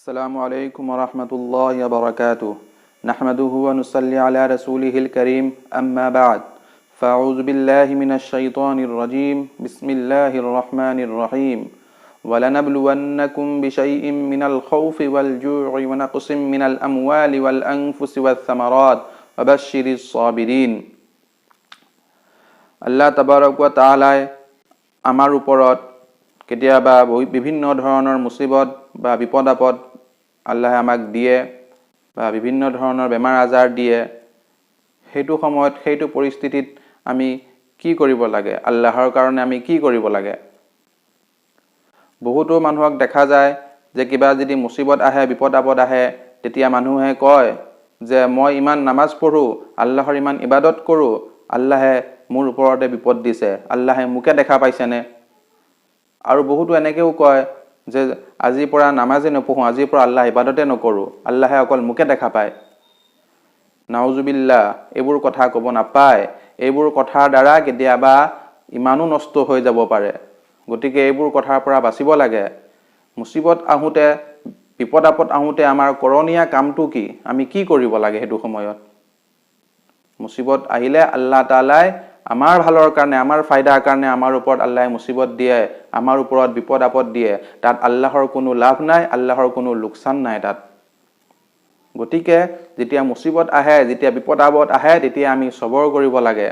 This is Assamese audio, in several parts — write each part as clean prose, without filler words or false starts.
السلام عليكم ورحمة الله وبركاته نحمده ونصلي على رسوله الكريم أما بعد فأعوذ بالله من الشيطان الرجيم بسم الله الرحمن الرحيم ولنبلونكم بشيء من الخوف والجوع ونقص من الأموال والأنفس والثمرات وبشر الصابرين আল্লাহ তাবাৰক ওয়া তাআলাই আমাৰ ওপৰত কেতিয়াবা বিভিন্ন ধৰণৰ মুসিবত বা বিপদ আপদ আল্লাহে আমাক দিয়ে বা বিভিন্ন ধৰণৰ বেমাৰ আজাৰ দিয়ে হেতু সময়ত হেতু পৰিস্থিতিত আমি কি কৰিব লাগে আল্লাহৰ কাৰণে আমি কি কৰিব লাগে বহুতো মানুহক দেখা যায় যে কিবা যদি মুসিবত আহে বিপদ আপদ আহে তেতিয়া মানুহে কয় যে মই ইমান নামাজ পঢ়ো আল্লাহৰ ইমান ইবাদত কৰো আল্লাহে মোৰ ওপৰতে বিপদ দিছে আল্লাহে মুকে দেখা পাইছেনে আৰু বহুতো এনেকেও কয় যে আজিৰ পৰা নামাজে নপঢ়ো আজিৰ পৰা আল্লাহ ইবাদতে নকৰো আল্লাহে অকল মুকে দেখা পায় নাউজুবিল্লাহ এইবোৰ কথা ক'ব নাপায় এইবোৰ কথাৰ দ্বাৰা কেতিয়াবা ইমানো নষ্ট হৈ যাব পাৰে গতিকে এইবোৰ কথাৰ পৰা বাচিব লাগে মুসিবত আহোতে বিপদ আপদ আহোতে আমাৰ কৰণীয়া কামটো কি আমি কি কৰিব লাগে হেতু সময়ত মুসিবত আহিলে আল্লাহ তাআলাই আমাৰ ভালৰ কাৰণে আমাৰ ফায়দাৰ কাৰণে আমাৰ ওপৰত আল্লাহে মুসিবত দিয়ে আমাৰ ওপৰত বিপদ আপদ দিয়ে তাত আল্লাহৰ কোনো লাভ নাই আল্লাহৰ কোনো লোকসান নাই তাত গতিকে যেতিয়া মুসিবত আহে যেতিয়া বিপদ আপদ আহে তেতিয়া আমি সবৰ কৰিব লাগে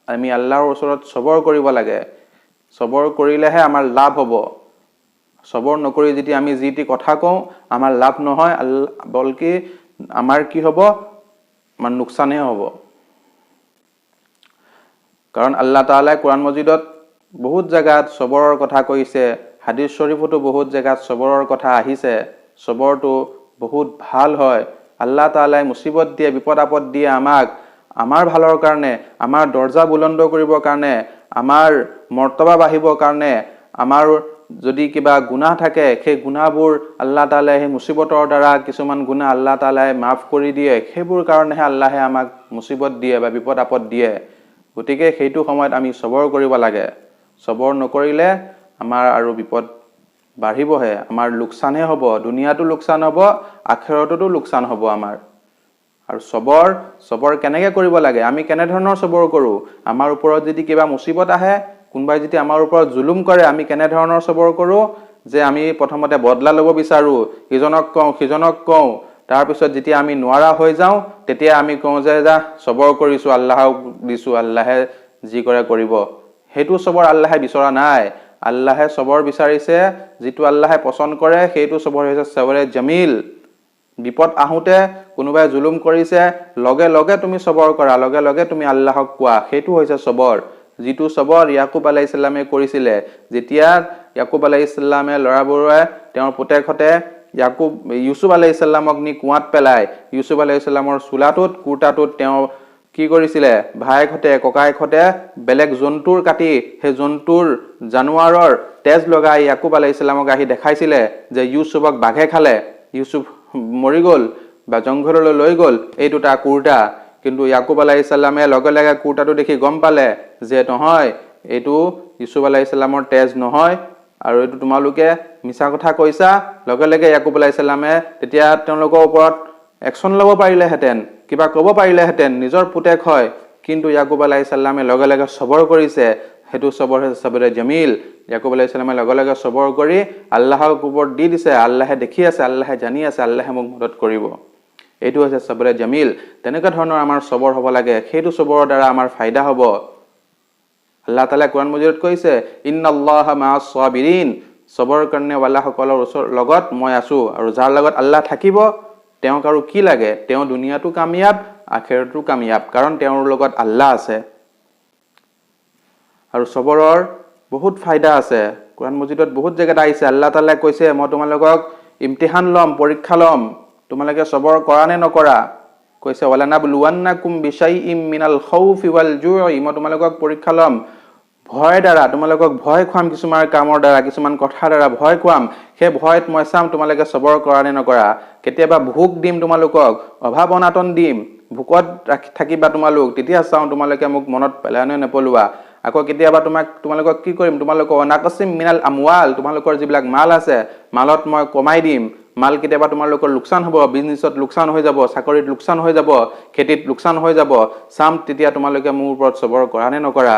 আমি আল্লাহৰ ওচৰত সবৰ কৰিব লাগে সবৰ কৰিলেহে আমাৰ লাভ হ'ব সবৰ নকৰি যদি আমি যিটি কথা কওঁ আমাৰ লাভ নহয় বলকি আমাৰ কি হ'ব আমাৰ লোকসানহে হ'ব কাৰণ আল্লাহ তাআলাই কোৰআন মজিদত বহুত জায়গাত সবৰৰ কথা কৈছে হাদিস শৰীফতো বহুত জায়গাত সবৰৰ কথা আহিছে সবৰটো বহুত ভাল হয় আল্লাহ তাআলাই মুসিবত দিয়ে বিপদ আপদ দিয়ে আমাক আমাৰ ভালৰ কাৰণে আমাৰ দৰজা বুলন্দ কৰিবৰ কাৰণে আমাৰ মৰ্তবা বাঢ়িবৰ কাৰণে আমাৰ যদি কিবা গুনাহ থাকে সেই গুনাহবোৰ আল্লাহ তাআলাই সেই মুসিবতৰ দ্বাৰা কিছুমান গুনাহ আল্লাহ তাআলাই মাফ কৰি দিয়ে সেইবোৰ কাৰণেহে আল্লাহে আমাক মুসিবত দিয়ে বা বিপদ আপদ দিয়ে গতিকে সেইটো সময়ত আমি সবৰ কৰিব লাগে সবৰ নকৰিলে আমাৰ আৰু বিপদ বাঢ়িবহে আমাৰ লোকসানহে হ'ব দুনিয়াটো লোকসান হ'ব আখিৰততো লোকসান হ'ব আমাৰ আৰু সবৰ কেনেকৈ কৰিব লাগে আমি কেনে ধৰণৰ সবৰ কৰো আমাৰ ওপৰত যদি কিবা মুসিবত আহে কোনবাই যদি আমাৰ ওপৰত জুলুম কৰে আমি কেনে ধৰণৰ সবৰ কৰো যে আমি প্ৰথমতে বদলা ল'ব বিচাৰো সিজনক কওঁ তাৰ পিছত যেতিয়া আমি নোৱাৰা হৈ যাওঁ তেতিয়া আমি কওঁ যে যা সবৰ কৰিছো আল্লাহক দিছো আল্লাহে যি কৰে কৰিব হেতু সবৰ আল্লাহে বিচৰা নাই আল্লাহে সবৰ বিচাৰিছে যেটো আল্লাহে পছন্দ কৰে হেতু সবৰ হৈছে সবৰে জামিল বিপদ আহোতে কোনোবাই জুলুম কৰিছে লগে লগে তুমি সবৰ কৰা লগে লগে তুমি আল্লাহক কোৱা হেতু হৈছে সবৰ যেটো সবৰ ইয়াকুব আলাইহিস সালামে কৰিছিলে যেতিয়া ইয়াকুব আলাইহিস সালামে লৰাবোৰে তেওঁৰ পুতেকহতে ইউসুফ আলাইহিস সালামক নি কুৱাত পেলাই ইউসুফ আলাইহিস সালামৰ চুলাটোত কুৰ্তাটোত তেওঁ কি কৰিছিলে ভাইকহতে ককাইকহতে বেলেগ জন্তুৰ কাটি সেই জন্তুৰ জানুৱাৰৰ তেজ লগাই ইয়াকুব আলাইহিস সালামক আহি দেখাইছিলে যে ইউসুফক বাঘে খালে ইউসুফ মৰি গল বা জংঘললৈ লৈ গল এই দুটা কুৰ্তা কিন্তু ইয়াকুব আলাইহিস সালামে লগে লগে কুৰ্তাটো দেখি গম পালে যে নহয় এইটো ইউসুফ আলাইহিস সালামৰ তেজ নহয় আৰু এইটো তোমালোকে মিছা কথা কৈছা লগে লগে ইয়াকুব আলাইহিস সালামে তেতিয়া তেওঁলোকৰ ওপৰত একশন ল'ব পাৰিলেহেঁতেন কিবা ক'ব পাৰিলেহেঁতেন নিজৰ পুতেক হয় কিন্তু ইয়াকুব আলাইহিস সালামে লগে লগে সবৰ কৰিছে হেতু সবৰ সবৰে জামিল ইয়াকুব আলাইহিস সালামে লগে লগে সবৰ কৰি আল্লাহৰ ওপৰত দি দিছে আল্লাহে দেখি আছে আল্লাহে জানি আছে আল্লাহে মোক মদত কৰিব এইটো হৈছে সবৰে জামিল তেনেকুৱা ধৰণৰ আমাৰ সবৰ হ'ব লাগে হেতু সবৰৰ দ্বাৰা আমাৰ ফায়দা হ'ব আল্লাহ তাআলা কোৰআন মজিদত কৈছে ইন্নাল্লাহা মা'আস সাবিৰিন সবৰ কাৰণে ওয়ালাসকলৰ লগত মই আছো আৰু যাৰ লগত আল্লাহ থাকিব তেওঁক আৰু কি লাগে তেওঁ দুনিয়াটো কামিয়াব আখিৰতো কামিয়াব কাৰণ তেওঁৰ লগত আল্লাহ আছে আৰু সবৰৰ বহুত ফায়দা আছে কোরআন মজিদত বহুত জায়গাত আহিছে আল্লাহ তাআলাই কৈছে মই তোমালোকক ইমতিহান লম পৰীক্ষা লম তোমালোকে সবৰ কৰা নে নকৰা কৈছে ওয়ালানাবলুৱান্নাকুম বিশাইইম মিনাল খাউফি ওয়াল জুই মই তোমালোকক পৰীক্ষা লম ভয় দ্বাৰা তোমালোকক ভয় খুৱাম কিছুমান কামৰ দ্বাৰা কিছুমান কথাৰ দ্বাৰা ভয় খুৱাম সেই ভয়ত মই চাম তোমালোকে সবৰ কৰা নে নকৰা কেতিয়াবা ভোক দিম তোমালোকক অভাৱ অনাটন দিম ভোকত থাকিবা তোমালোক তেতিয়া চাও তোমালোকে মোক মনত পেলানে নেপলুৱা আকৌ কেতিয়াবা তোমালোকক কি কৰিম, তোমালোকক নাকাছিম মিনাল আমৱাল, তোমালোকৰ যিবিলাক মাল আছে মালত মই কমাই দিম। মাল কেতিয়াবা তোমালোকৰ লোকচান হ'ব, বিজনেছত লোকচান হৈ যাব, চাকৰিত লোকচান হৈ যাব, খেতিত লোকচান হৈ যাব, চাম তেতিয়া তোমালোকে মোৰ ওপৰত সবৰ কৰা নে নকৰা।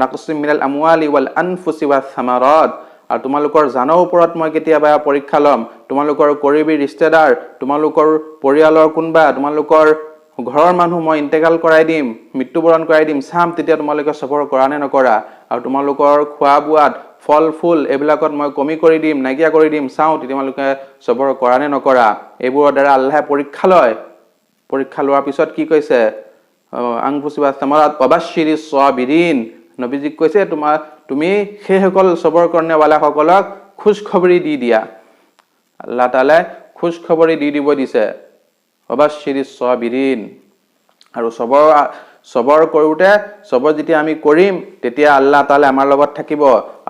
নাকাছিম মিনাল আমৱালি ওয়াল আনফুসি ওয়াস সামাৰাত, আৰু তোমালোকৰ জানৰ ওপৰত মই কেতিয়াবা পৰীক্ষা ল'ম। তোমালোকৰ কৰিবী ৰিষ্টেদাৰ, তোমালোকৰ পৰিয়ালৰ কোনোবা, তোমালোকৰ ঘৰৰ মানুহ মই ইন্তেকাল কৰাই দিম, মৃত্যুবৰণ কৰাই দিম, চাম তেতিয়া তোমালোকে সবৰ কৰা নে নকৰা। আৰু তোমালোকৰ খোৱা বোৱাত ফল ফুল এইবিলাকত মই কমি কৰি দিম, নাইকিয়া কৰি দিম, চাওঁ তেতিয়া তোমালোকে সবৰ কৰা নে নকৰা। এইবোৰৰ দ্বাৰা আল্লাহে পৰীক্ষা লয়। পৰীক্ষা লোৱাৰ পিছত কি কৈছে, আনফুসি ওয়াস সামাৰাত ওয়াবাশশিৰিস সাবিৰিন, নবীজীক কৈছে তুমি সেইসকল সবৰ কৰণেৱালাসকলক খুশখবৰি দি দিয়া। আল্লাহ তাআলাই খুশখবৰি দি দিব দিছে, ওয়াবাশশিৰিস সাবিৰিন। আৰু সবৰ কৰোঁতে সবৰ যেতিয়া আমি কৰিম তেতিয়া আল্লাহ তাআলা আমাৰ লগত থাকিব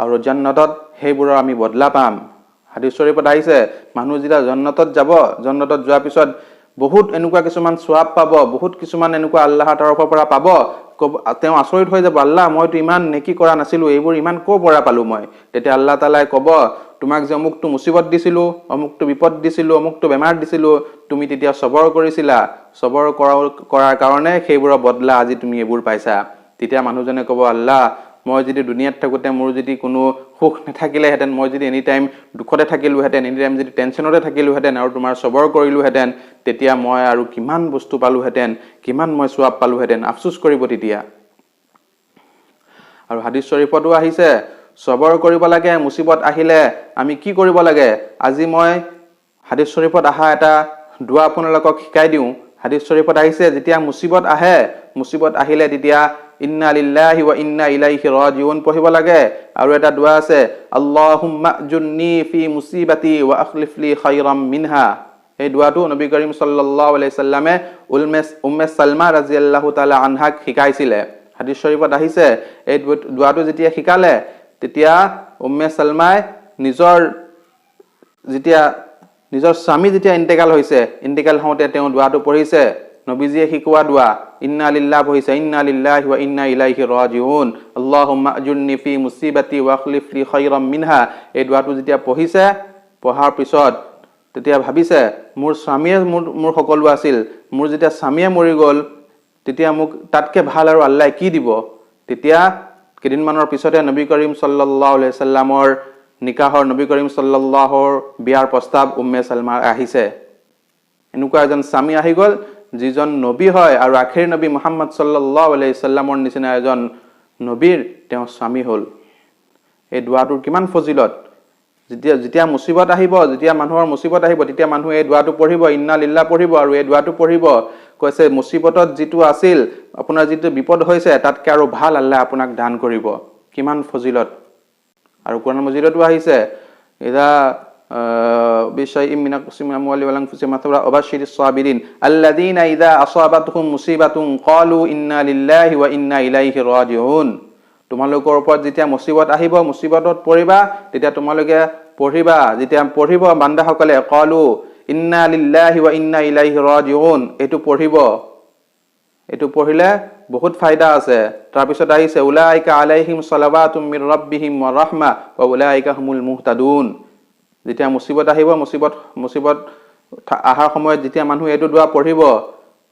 আৰু জান্নাতত সেইবোৰৰ আমি বদলা পাম। হাদিছ শৰীফত আহিছে মানুহ যেতিয়া জান্নাতত যাব, জান্নাতত যোৱাৰ পিছত বহুত এনেকুৱা কিছুমান সওৱাব পাব, বহুত কিছুমান এনেকুৱা আল্লাহৰ তৰফৰ পৰা পাব, তেওঁ আচৰিত হৈ যাব, আল্লাহ মইতো ইমান নেকি কৰা নাছিলো, এইবোৰ ইমান ক'ৰ পৰা পালো মই। তেতিয়া আল্লাহ তাআলাই ক'ব, তোমাক যে অমুকটো মুসিবত দিছিলো, অমুকটো বিপদ দিছিলো, অমুকটো বেমাৰ দিছিলো, তুমি তেতিয়া সবৰ কৰিছিলা, সবৰ কৰাৰ কাৰণে সেইবোৰৰ বদলা আজি তুমি এইবোৰ পাইছা। তেতিয়া মানুহজনে ক'ব, আল্লাহ মই যদি দুনিয়াত থাকোঁতে মোৰ যদি কোনো সুখ নাথাকিলেহেঁতেন, মই যদি এনি টাইম দুখতে থাকিলোহেঁতেন, এনি টাইম যদি টেনশ্যনতে থাকিলোহেঁতেন আৰু তোমাৰ সবৰ কৰিলোহেঁতেন, তেতিয়া মই আৰু কিমান বস্তু পালোহেঁতেন, কিমান মই সওৱাব পালোহেঁতেন, আফচোচ কৰিব তেতিয়া। আৰু হাদিছ শৰীফতো আহিছে সবৰ কৰিব লাগে। মুসিবত আহিলে আমি কি কৰিব লাগে, আজি মই হাদিছ শৰীফত অহা এটা দোৱা আপোনালোকক শিকাই দিওঁ। হাদিছ শৰীফত আহিছে যেতিয়া মুসিবত আহিলে তেতিয়া ইন্না লিল্লাহি ওয়া ইন্না ইলাইহি ৰাজিউন পঢ়িব লাগে। আৰু এটা দোৱা আছে, আল্লাহুম্মা জুন্নি ফি মুসিবাতি ওয়া আখলিফ লি খাইৰাম মিনহা। এই দোৱাটো নবী কৰিম সাল্লাল্লাহু আলাইহি সাল্লামে উম্মে সালমা ৰাদিয়াল্লাহু তাআলা আনহাক শিকাইছিলে। হাদিছ শৰীফত আহিছে এই দোৱাটো যেতিয়া শিকালে তেতিয়া উম্মে সালমাই নিজৰ স্বামী যেতিয়া ইন্তেকাল হওঁতে তেওঁ দোৱাটো পঢ়িছে, নবীজিয়ে শিকোৱা দোৱা, ইন্না লিল্লাহ পঢ়িছে, ইন্না লিল্লাহি ওয়া ইন্না ইলাইহি ৰাজিউন, আল্লাহুম্মা আজুৰনি ফি মুসিবাতি ওয়া আখলিফ লি খাইৰাম মিনহা। এই দোৱাটো যেতিয়া পঢ়াৰ পিছত তেতিয়া ভাবিছে মোৰ স্বামীয়ে মোৰ সকলো আছিল, মোৰ যেতিয়া স্বামীয়ে মৰি গ'ল তেতিয়া মোক তাতকে ভাল আৰু আল্লাহ কি দিব। তেতিয়া কেইদিনমানৰ পিছতে নবী কৰিম সাল্লাল্লাহু আলাইহি সাল্লামৰ নিকাহৰ, নবী কৰিম সাল্লাল্লাহৰ বিয়াৰ প্ৰস্তাৱ উম্মে সালমাৰ আহিছে। এনেকুৱা এজন স্বামী আহি গ'ল যিজন নবী হয় আৰু আখিৰ নবী মুহাম্মদ সাল্লাল্লাহু আলাইহি সাল্লামৰ নিচিনা এজন নবীৰ তেওঁ স্বামী হ'ল। এই দোৱাটোৰ কিমান ফজিলত। যেতিয়া মুসিবত আহিব, যেতিয়া মানুহৰ মুসিবত আহিব তেতিয়া মানুহে এই দোৱাটো পঢ়িব, ইন্না লিল্লাহ পঢ়িব আৰু এই দোৱাটো পঢ়িব। কৈছে মুসিবতত যিটো আছিল, আপোনাৰ যিটো বিপদ হৈছে তাতকে আৰু ভাল আল্লাহ আপোনাক দান কৰিব। কিমান ফজিলত। আৰু কোৰআন মজিদতো আহিছে, ইদা বিশাইইম মিনাকসিম আমওয়ালি ওয়াল আনফুসি মাথরা ওয়াবাশশিরিস সাবিরিন আল্লাযীনা ইযা আসাবাতহুম মুসিবাতুন ক্বালু ইন্না লিল্লাহি ওয়া ইন্না ইলাইহি রাজিউন। তোমালোকৰ ওপৰত যেতিয়া মুসিবত আহিব, মুসিবতত পৰিবা, তেতিয়া তোমালোকে পঢ়িবা, যেতিয়া পঢ়িব বান্দাসকলে ক্বালু ইন্না লিল্লাহি ওয়া ইন্না ইলাইহি ৰাজিউন, এইটো পঢ়িব। এইটো পঢ়িলে বহুত ফায়দা আছে। তাৰপিছত আহিছে উলাইকা আলাইহিম সালাৱাতুম মিৰ ৰাব্বিহিম ওয়া ৰাহমা ওয়া উলাইকা হুমুল মুহতাদুন। যেতিয়া মুসিবত আহিব, মুসিবত আহাৰ সময়ত যেতিয়া মানুহ এইটো দোৱা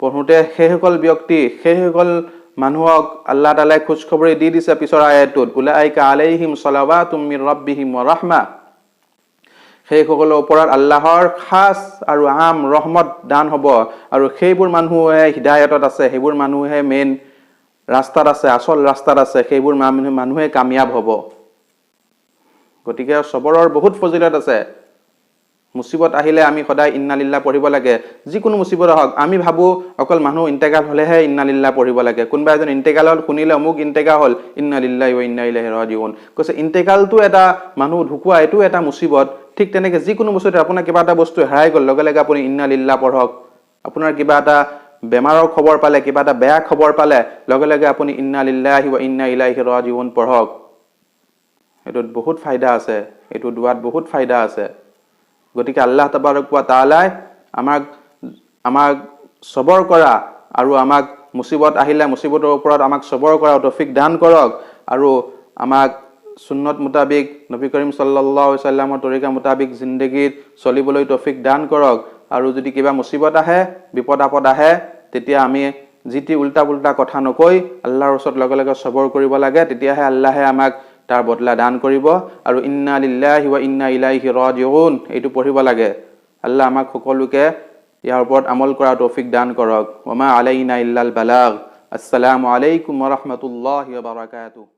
পঢ়োতে সেইসকল মানুহক আল্লাহ তাআলাই খুশখবৰি দি দিছে পিছৰ আয়াতটোত, উলাইকা আলাইহিম সালাৱাতুম মিৰ ৰাব্বিহিম ওয়া ৰাহমা। সেইসকলৰ ওপৰত আল্লাহৰ খাস আৰু আম ৰহমত দান হ'ব আৰু সেইবোৰ মানুহে হিদায়তত আছে, সেইবোৰ মানুহে মেইন ৰাস্তাত আছে, আচল ৰাস্তাত আছে, সেইবোৰ মানুহে কামিয়াব হ'ব। গতিকে সবৰৰ বহুত ফজিলত আছে। মুসিবত আহিলে আমি সদায় ইন্না লিল্লাহ পঢ়িব লাগে। যিকোনো মুসিবত হওক, আমি ভাবো অকল মানুহ ইন্তেকাল হলেহে ইন্না লিল্লাহ পঢ়িব লাগে। কোনোবা এজন ইন্তেকাল হল, শুনিলে অমুক ইন্তেকাল হল, ইন্না লিল্লাহি ওয়া ইন্না ইলাইহি ৰাজিউন। কৈছে ইন্তেকালটো এটা মানুহ ঢুকুৱা, এইটো এটা মুসিবত। ঠিক তেনেকে যিকোনো বস্তুতে আপোনাৰ কিবা এটা বস্তু হেৰাই গ'ল, লগে লগে আপুনি ইন্না লিল্লাহ পঢ়ক। আপোনাৰ কিবা এটা বেমাৰৰ খবৰ পালে, কিবা এটা বেয়া খবৰ পালে, লগে লগে আপুনি ইন্না লিল্লাহি ওয়া ইন্না ইলাইহি ৰাজিউন পঢ়ক। এইটোত বহুত ফায়দা আছে, এইটো দোৱাত বহুত ফায়দা আছে। গতিকে আল্লাহ তাবাৰক ওয়া তাআলাই আমাক সবৰ কৰা আৰু আমাক মুসিবত আহিলে মুসিবতৰ ওপৰত আমাক সবৰ কৰা তৌফিক দান কৰক। আৰু আমাক সুন্নত মুতাবিক নবী কৰিম সাল্লাল্লাহু আলাইহি সাল্লামৰ তৰিকা মুতাবিক জিন্দগীত চলিবলৈ তৌফিক দান কৰক আৰু যদি কিবা মুসিবত আহে বিপদ আপদ আহে তেতিয়া আমি যিটি উল্টা পুল্টা কথা নকৈ আল্লাহৰ ওচৰত লগে লগে সবৰ কৰিব লাগে তেতিয়াহে আল্লাহে আমাক তাৰ বদলা দান কৰিব আৰু ইন্না লিল্লাহি ওয়া ইন্না ইলাইহি ৰাজিউন এইটো পঢ়িব লাগে আল্লাহ আমাক সকলোকে ইয়াৰ ওপৰত আমল কৰা তৌফিক দান কৰক ওয়া মা আলাইনা ইল্লাল বালাগ আসসালামু আলাইকুম ওয়া ৰাহমাতুল্লাহি ওয়া বাৰাকাতুহু